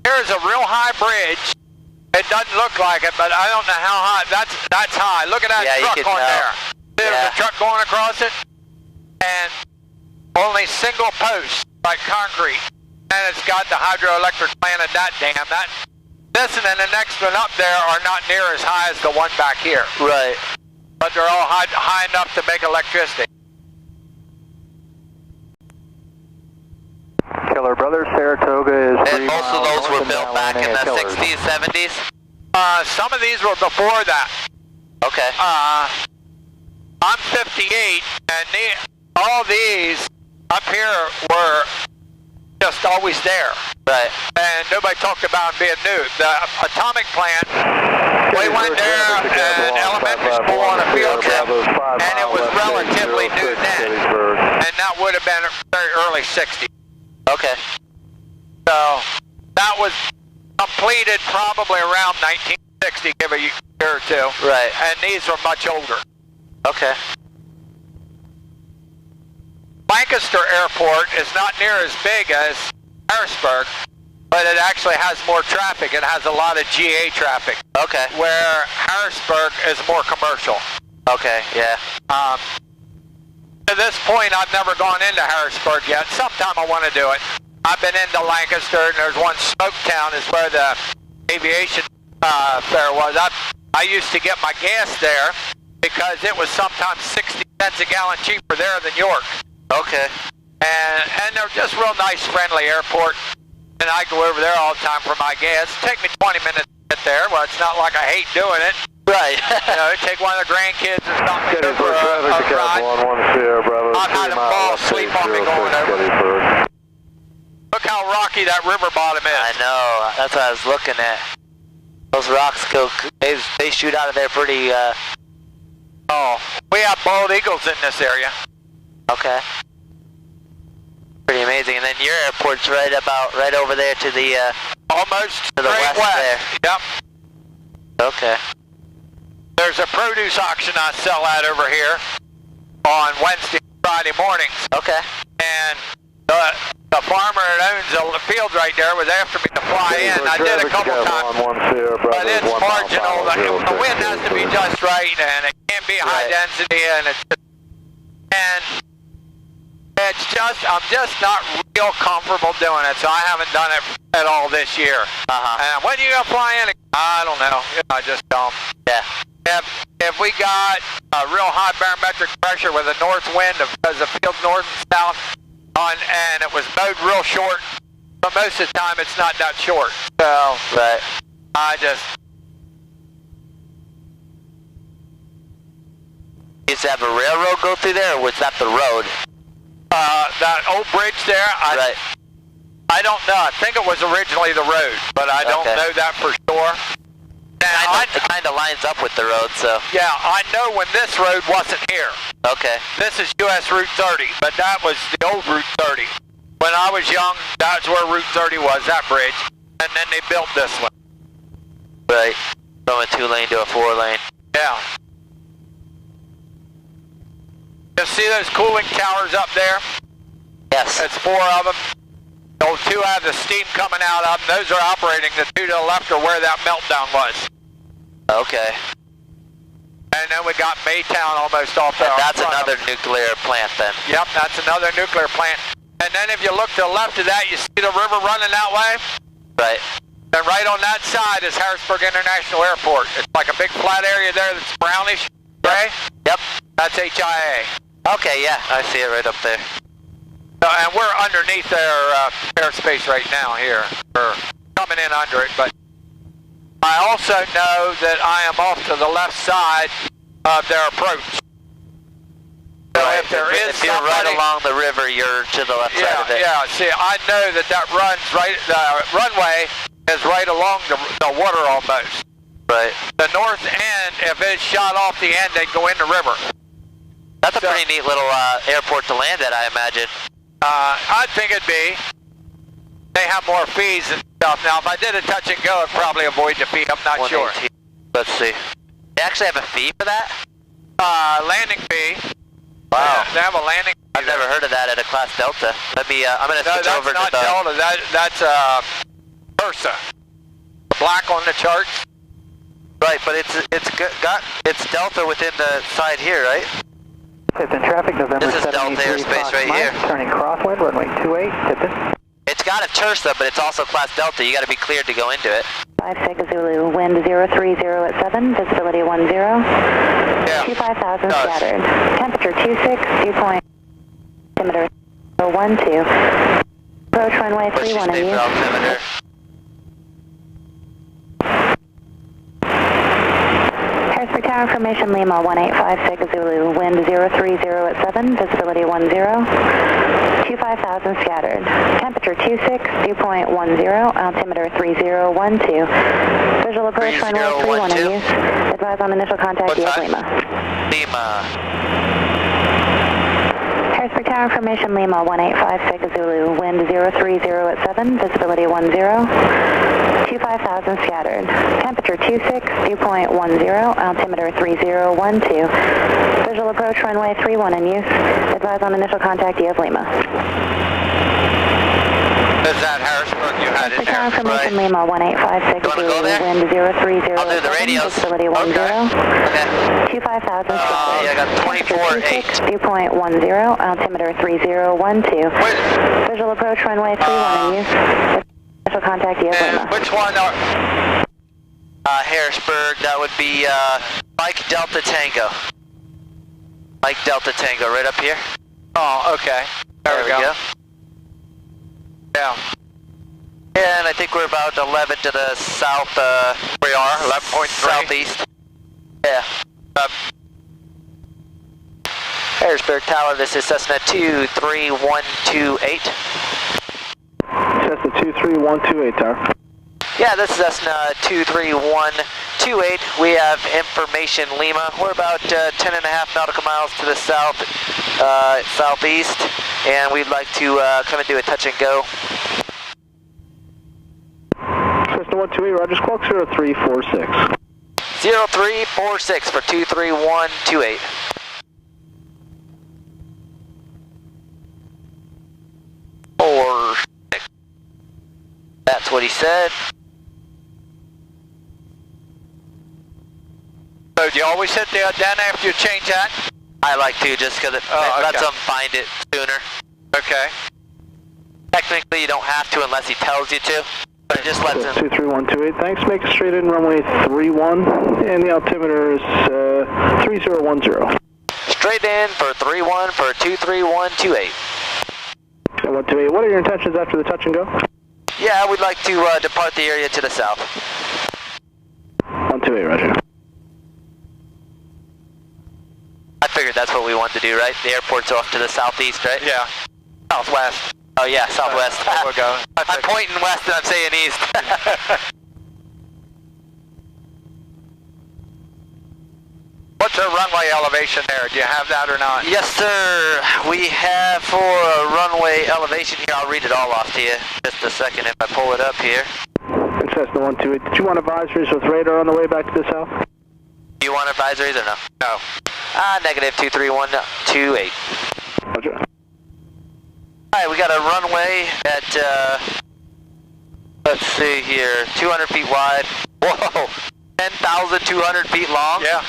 Here's a real high bridge. It doesn't look like it, but I don't know how high. That's high. Look at that truck on there. There's a truck going across it, and only single posts like concrete, and it's got the hydroelectric plant at that dam. This and then the next one up there are not near as high as the one back here. Right. But they're all high enough to make electricity. Killer Brothers, Saratoga is... And most of those were built back in the 60s, 70s? Some of these were before that. Okay. I'm 58, and all these up here were just always there. Right. And nobody talked about them being new. The atomic plant, we went there in elementary school on a field trip, and it was relatively new then. And that would have been very early 60s. Okay. So that was completed probably around 1960, give a year or two. Right. And these are much older. Okay. Lancaster Airport is not near as big as Harrisburg, but it actually has more traffic. It has a lot of GA traffic. Okay. Where Harrisburg is more commercial. Okay, yeah. To this point, I've never gone into Harrisburg yet. Sometime I want to do it. I've been into Lancaster, and there's one Smoketown is where the Aviation fair was. I used to get my gas there because it was sometimes 60 cents a gallon cheaper there than York. Okay. And they're just real nice, friendly airport. And I go over there all the time for my gas. Take me 20 minutes to get there. Well, it's not like I hate doing it. Right. You know, take one of the grandkids and stop me there for a ride. I've had them fall asleep on me going over. Look how rocky that river bottom is. I know. That's what I was looking at. Those rocks go. They shoot out of there pretty. Oh, we have bald eagles in this area. Okay. Pretty amazing. And then your airport's right over there to the almost to the west there. Yep. Okay. There's a produce auction I sell at over here on Wednesday and Friday mornings. Okay. And the farmer that owns the field right there was after me to fly in. I did a couple times, but it's marginal. The wind has to be just right, and it can't be high density, and I'm just not real comfortable doing it, so I haven't done it at all this year. And when are you gonna fly in? I don't know. I just don't. Yeah. If we got a real high barometric pressure with a north wind because the field's north and south, and it was mowed real short, but most of the time it's not that short. So I just used to have a railroad go through there, or was that the road? That old bridge there, I don't know. I think it was originally the road, but I don't know that for sure. It kind of lines up with the road, so. Yeah, I know when this road wasn't here. Okay. This is US Route 30, but that was the old Route 30. When I was young, that's where Route 30 was, that bridge. And then they built this one. Right. From a 2-lane to a 4-lane. Yeah. You see those cooling towers up there? Yes. It's 4 of them. Those 2 have the steam coming out of them. Those are operating. The 2 to the left are where that meltdown was. Okay. And then we got Maytown almost off there. That's another nuclear plant then. Yep, that's another nuclear plant. And then if you look to the left of that, you see the river running that way? Right. And right on that side is Harrisburg International Airport. It's like a big flat area there that's brownish gray. Yep. That's HIA. Okay, yeah, I see it right up there. And we're underneath their airspace right now here. We're coming in under it, but I also know that I am off to the left side of their approach. So if there is if you're right along the river, you're to the left side of it. Yeah, see, I know that runs right, the runway is right along the water almost. Right. The north end, if it's shot off the end, they go in the river. That's a pretty neat little airport to land at, I imagine. I think it'd be. They have more fees and stuff. Now, if I did a touch and go, I'd probably avoid the fee. I'm not sure. Let's see. They actually have a fee for that? Landing fee. Wow. They have a landing fee. I've never heard of that at a Class Delta. Let me, I'm going to switch over to the... That's not Delta. That's Ursa. Black on the chart. Right, but it's Delta within the side here, right? It's in traffic, November This is Delta airspace right here. Turning crosswind, runway 28, tipping. It's got a Ursa, but it's also class Delta. You got to be cleared to go into it. 56 Zulu, wind 030 at 7, visibility 10. Yeah. 25,000 scattered. Temperature 26, dew point, altimeter 012. Approach runway 31 in use. Altimeter. Harrisburg Tower information, Lima 1856 Zulu, wind 030 at 7, visibility 10. 25,000 scattered. Temperature 26, dew point 10, altimeter 3012. Visual approach runway 31 in use. Advise on initial contact via Lima. Lima. Harrisburg Tower information, Lima 1856 Zulu, wind 030 at 7, visibility 10. 25,000 scattered. Temperature 26, dew point 10, altimeter 3012. Visual approach runway 31 in use. Advise on initial contact via Lima. Is that Harrisburg you had in Harrisburg Tower there? information, Lima 1856 Zulu, wind 030 I'll do the at 7, radios. visibility 10. Okay. 25,000 Yeah, I got 24.8. Dew point 10, altimeter 3012. Visual approach runway 31 in use. Initial contact via And Lima. which one are... Harrisburg, that would be Mike Delta Tango. Mike Delta Tango, right up here. Oh, okay. There we go. Yeah. Yeah, and I think we're about 11 to the south. We are, 11.3. Southeast. Yeah. Harrisburg Tower, this is Cessna 23128. Cessna 23128, Tower. Yeah, this is Cessna 23128. We have information Lima. We're about 10.5 nautical miles to the south, southeast, and we'd like to come and do a touch and go. Cessna 128, Roger, squawk 0346. 0346 for 23128. That's what he said. So do you always hit the den after you change that? I like to, just because it lets them find it sooner. Okay. Technically, you don't have to unless he tells you to, but it just lets them. 23128, thanks. Make it straight in, runway 31, and the altimeter is 3010. Straight in for 31 for 23128. 128, what are your intentions after the touch and go? Yeah, we'd like to depart the area to the south. 128, Roger. I figured that's what we wanted to do, right? The airport's off to the southeast, right? Yeah. Southwest. Oh yeah, southwest. There we go. I'm pointing west and I'm saying east. What's our runway elevation there? Do you have that or not? Yes, sir. We have for a runway elevation here. I'll read it all off to you. Just a second if I pull it up here. And Cessna 128, did you want advisories with radar on the way back to the south? Do you want advisories or no? No. Negative 23128. Roger. Alright, we got a runway at, let's see here, 200 feet wide. Whoa, 10,200 feet long? Yeah.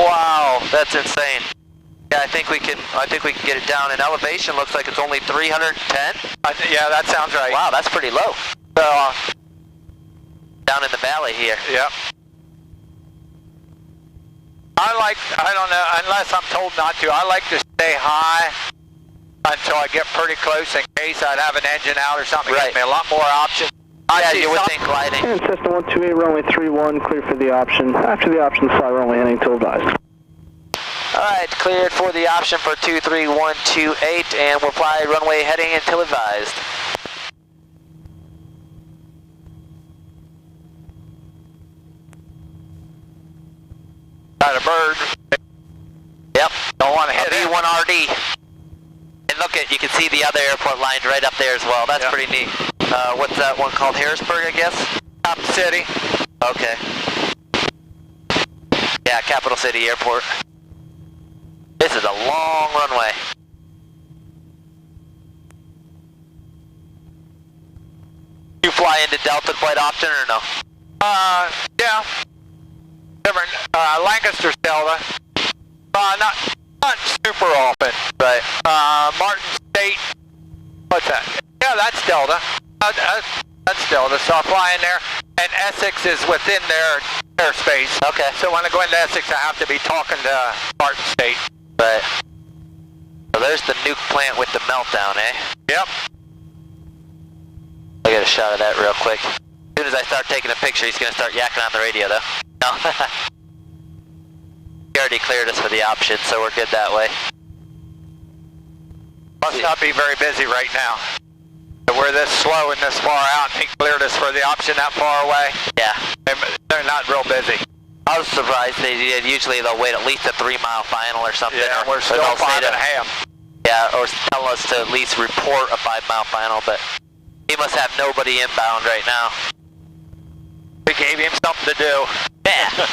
Wow, that's insane. Yeah, I think we can get it down. In elevation, looks like it's only 310. Yeah, that sounds right. Wow, that's pretty low. Down in the valley here. Yep. I don't know, unless I'm told not to, I like to stay high until I get pretty close in case I'd have an engine out or something. Right. Gives me a lot more options. Yeah, you would think gliding. And Cessna 128, runway 31, clear for the option. After the option, fly runway heading till advised. Alright, cleared for the option for 23128, and we'll fly runway heading until advised. Got a bird. Yep. Don't want to hit it. B1RD. And look at, you can see the other airport lines right up there as well. That's Yep. pretty neat. What's that one called? Harrisburg, I guess? Capital City. Okay. Yeah, Capital City Airport. This is a long runway. You fly into Delta quite often or no? Yeah. Different, Lancaster's Delta. Not super often. Right. Martin State. What's that? Yeah, that's Delta. That's Delta. So I fly in there, and Essex is within their airspace. Okay. So when I go into Essex, I have to be talking to Martin State. Right. So there's the nuke plant with the meltdown, eh? Yep. I got a shot of that real quick. As soon as I start taking a picture, he's going to start yakking on the radio, though. No. He already cleared us for the option, so we're good that way. Must not be very busy right now. We're this slow and this far out, and he cleared us for the option that far away. Yeah. They're not real busy. I was surprised they did. Usually they'll wait at least a 3-mile final or something. Yeah, we're still 5.5. Yeah, or tell us to at least report a 5-mile final, but he must have nobody inbound right now. We gave him something to do. Yeah.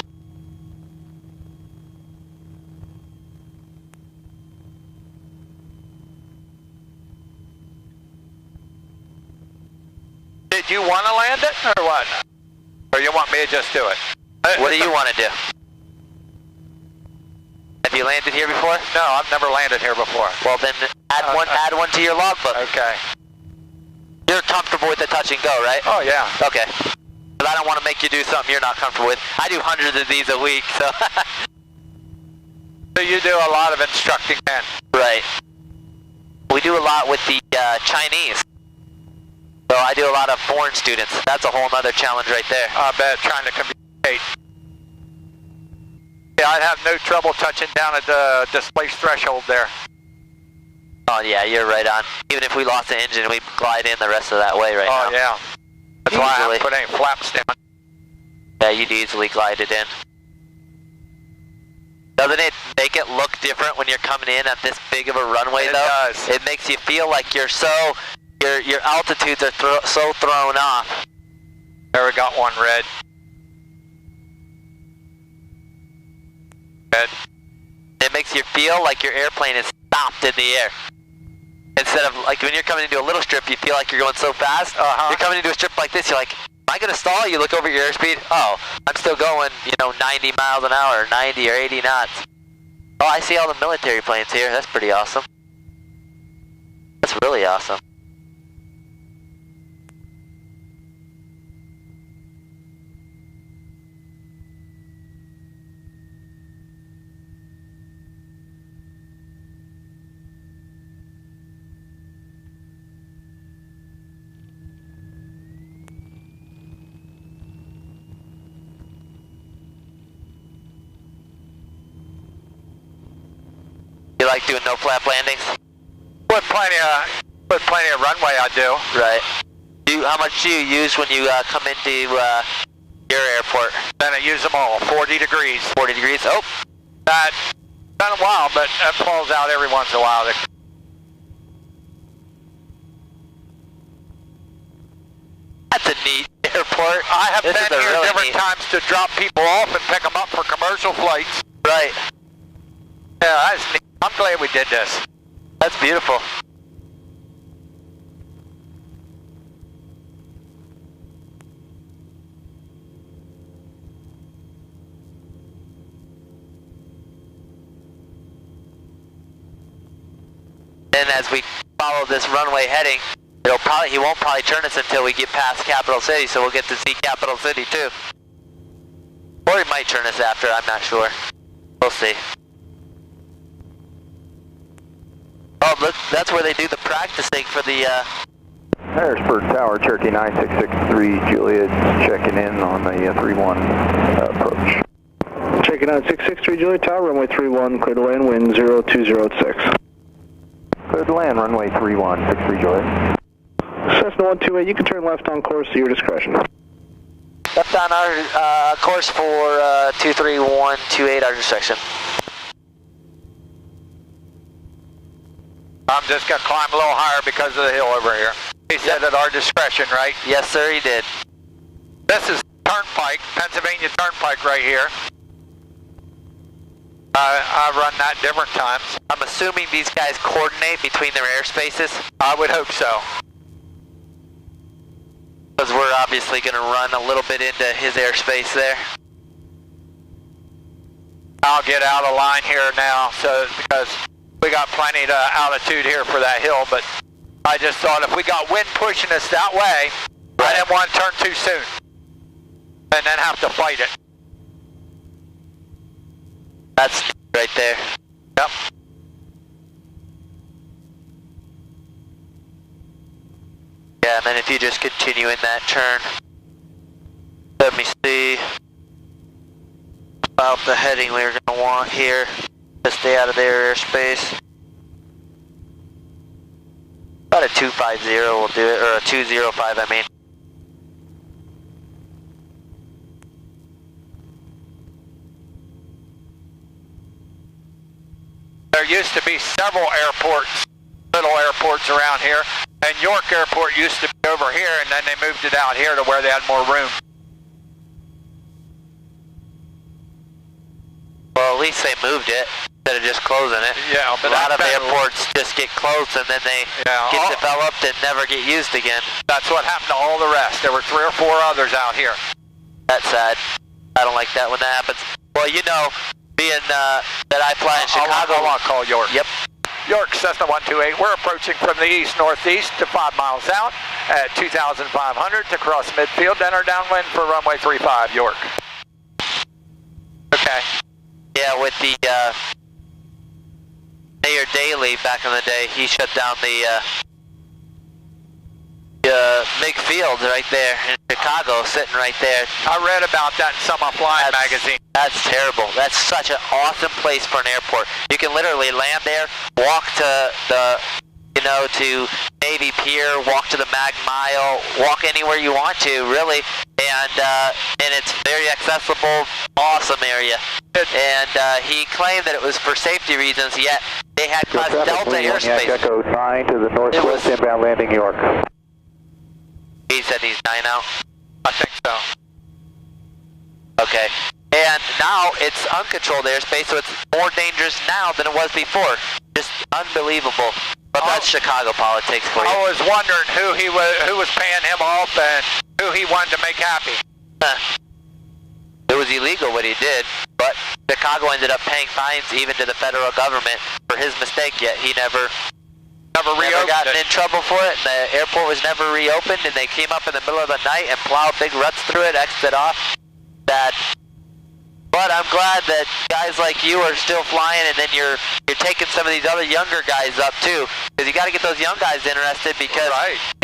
Did you want to land it, or what? Or you want me to just do it? What do you want to do? Have you landed here before? No, I've never landed here before. Well, then add one to your logbook. Okay. You're comfortable with the touch and go, right? Oh, yeah. Okay. But I don't want to make you do something you're not comfortable with. I do hundreds of these a week, so. So you do a lot of instructing then? Right. We do a lot with the Chinese. So I do a lot of foreign students. That's a whole other challenge right there. I bet, trying to communicate. Yeah, I'd have no trouble touching down at the displaced threshold there. Oh yeah, you're right on. Even if we lost the engine, we glide in the rest of that way right now. Oh yeah. That's why I haven't put any flaps down. Yeah, you'd easily glide it in. Doesn't it make it look different when you're coming in at this big of a runway though? It does. It makes you feel like you're so, your altitudes are so thrown off. There, we got one red. Red. It makes you feel like your airplane is stopped in the air. Instead of, like, when you're coming into a little strip, you feel like you're going so fast. You're coming into a strip like this, you're like, am I going to stall? You look over at your airspeed. Oh, I'm still going, 90 miles an hour, 90 or 80 knots. Oh, I see all the military planes here. That's pretty awesome. That's really awesome. You like doing no flap landings? With plenty of runway, I do. Right. How much do you use when you come into your airport? Then I use them all. 40 degrees. 40 degrees. Oh. That been a while, but that falls out every once in a while. That's a neat airport. I have been here different times to drop people off and pick them up for commercial flights. Right. Yeah, that's neat. I'm glad we did this. That's beautiful. And as we follow this runway heading, he won't probably turn us until we get past Capital City, so we'll get to see Capital City too. Or he might turn us after, I'm not sure. We'll see. Oh, look, that's where they do the practicing for the, Harrisburg Tower, Cherokee 9663, Juliet, checking in on the 3-1 approach. Checking out 663 Juliet Tower, runway 31, clear to land, wind 02086. Clear to land, runway 31, 63 Juliet. Cessna 128, you can turn left on course to your discretion. Left on our course for 23128, our intersection. I'm just going to climb a little higher because of the hill over here. He said at our discretion, right? Yes, sir, he did. This is Turnpike, Pennsylvania Turnpike right here. I've run that different times. I'm assuming these guys coordinate between their airspaces? I would hope so. Because because we're obviously going to run a little bit into his airspace there. I'll get out of line here now, so because we got plenty of altitude here for that hill, but I just thought if we got wind pushing us that way, I didn't want to turn too soon and then have to fight it. That's right there. Yep. Yeah, and then if you just continue in that turn, let me see about the heading we're going to want here to stay out of their airspace. About a 250 will do it, or a 205 I mean. There used to be several airports, little airports around here, and York Airport used to be over here, and then they moved it out here to where they had more room. Well, at least they moved it instead of just closing it. Yeah, but a lot of airports just get closed and then they get developed and never get used again. That's what happened to all the rest. There were 3 or 4 others out here. That's sad. I don't like that when that happens. Well, you know, being that I fly in Chicago. I want to call York. Yep. York, Cessna 128. We're approaching from the east-northeast to 5 miles out at 2,500 to cross midfield. Enter downwind for runway 35, York. Okay. Yeah, with the Mayor Daley back in the day, he shut down the MiG field right there in Chicago, sitting right there. I read about that in some Flying magazine. That's terrible. That's such an awesome place for an airport. You can literally land there, walk to the, you know, to Navy Pier, walk to the Mag Mile, walk anywhere you want to, really, and it's very accessible, awesome area. And he claimed that it was for safety reasons, yet they had Class Delta airspace. Echo 9 to the northwest, inbound landing York. He said he's 9 out? I think so. Okay. And now it's uncontrolled airspace, so it's more dangerous now than it was before. Just unbelievable. But that's Chicago politics for you. I was wondering who was paying him off and who he wanted to make happy. It was illegal what he did, but Chicago ended up paying fines even to the federal government for his mistake, yet he never gotten in trouble for it, and the airport was never reopened, and they came up in the middle of the night and plowed big ruts through it, exited off. Bad. But I'm glad that guys like you are still flying, and then you're taking some of these other younger guys up too, because you got to get those young guys interested, because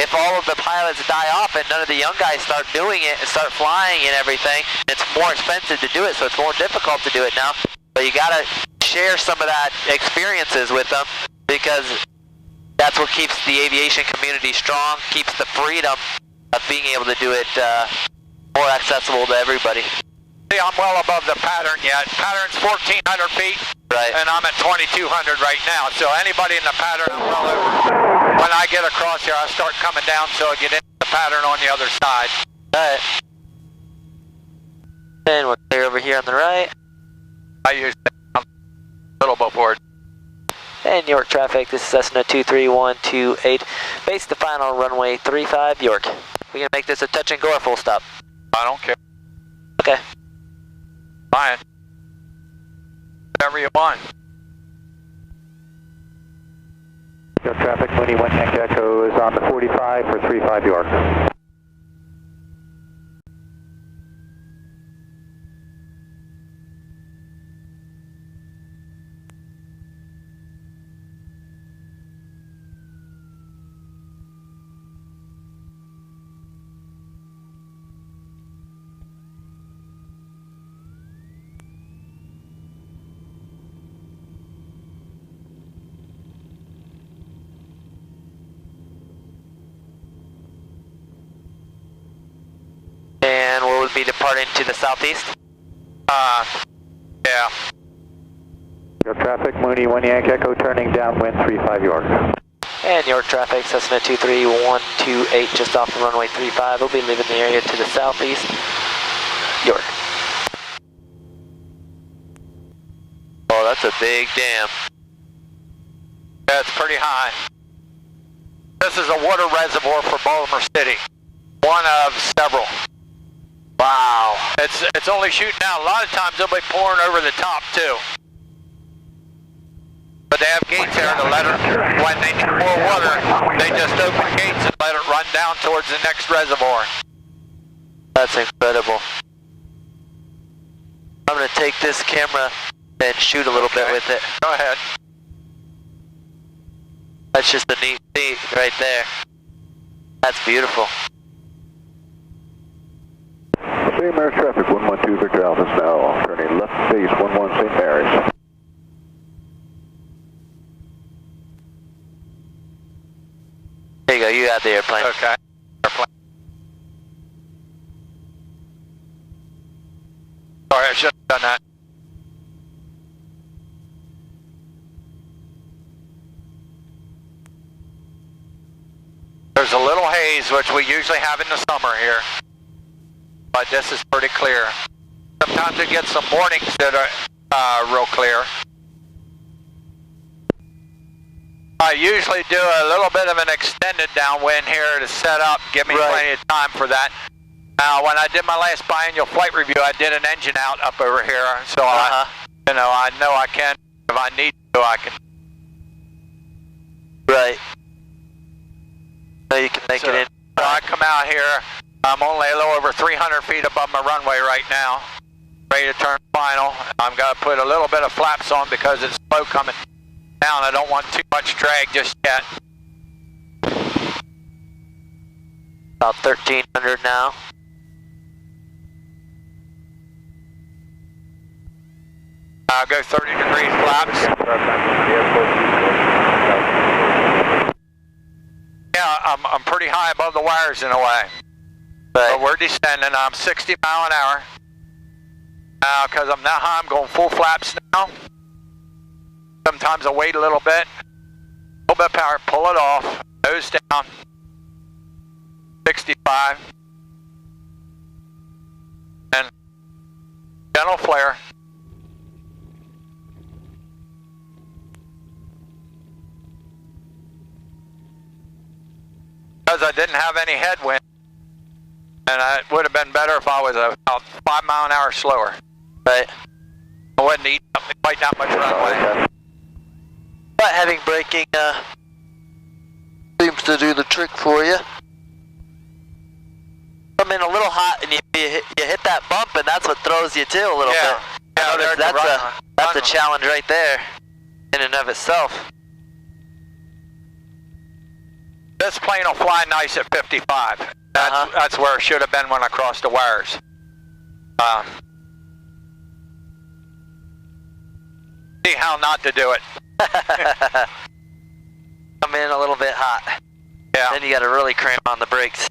if all of the pilots die off and none of the young guys start doing it and start flying and everything, it's more expensive to do it, so it's more difficult to do it now. But you got to share some of that experiences with them, because that's what keeps the aviation community strong, keeps the freedom of being able to do it more accessible to everybody. See, I'm well above the pattern yet. Pattern's 1,400 feet, and I'm at 2,200 right now. So anybody in the pattern, I'm well over. When I get across here, I start coming down so I get into the pattern on the other side. Alright. And we'll clear over here on the right. I use it a little before. And York traffic, this is Cessna 23128. Base the final runway 35, York. We gonna make this a touch and go or full stop? I don't care. Okay. Fine. Whatever you want. Your traffic, Mooney 1 Yankee Echo is on the 45 for 35 York. And we'll be departing to the southeast? Yeah. Your traffic, Mooney 1 Yankee Echo turning downwind 35 York. And York traffic, Cessna 23128 just off the runway 35. We'll be leaving the area to the southeast. York. Oh, that's a big dam. Yeah, it's pretty high. This is a water reservoir for Baltimore City. One of several. Wow. It's only shooting out. A lot of times they'll be pouring over the top too. But they have gates there to let it, when they need more water, they just open gates and let it run down towards the next reservoir. That's incredible. I'm going to take this camera and shoot a little bit with it. Go ahead. That's just a neat feat right there. That's beautiful. St. Mary's traffic, 112 Victor Alpha is now turning left base 11 St. Mary's. There you go, you got the airplane. Okay. Airplane. Sorry, I should have done that. There's a little haze, which we usually have in the summer here. But this is pretty clear. Sometimes we get some mornings that are real clear. I usually do a little bit of an extended downwind here to set up, give me plenty of time for that. Now, when I did my last biannual flight review, I did an engine out up over here, so I know I can, if I need to, I can. Right. So you can make it in. So I come out here, I'm only a little over 300 feet above my runway right now, ready to turn final. I'm going to put a little bit of flaps on because it's slow coming down. I don't want too much drag just yet. About 1,300 now. I'll go 30-degree flaps. Yeah, I'm pretty high above the wires in a way. But we're descending. I'm 60 mile an hour. Now, because I'm that high, I'm going full flaps now. Sometimes I wait a little bit of power, pull it off, nose down, 65, and gentle flare. Because I didn't have any headwind, and it would have been better if I was about 5 mile an hour slower. Right. I wouldn't eat quite that much runway. But having braking seems to do the trick for you. Come in a little hot and you hit that bump, and that's what throws you too a little bit. Yeah, that's a challenge right there in and of itself. This plane will fly nice at 55. That's where it should have been when I crossed the wires. See how not to do it. Come in a little bit hot. Yeah. Then you got to really cramp on the brakes.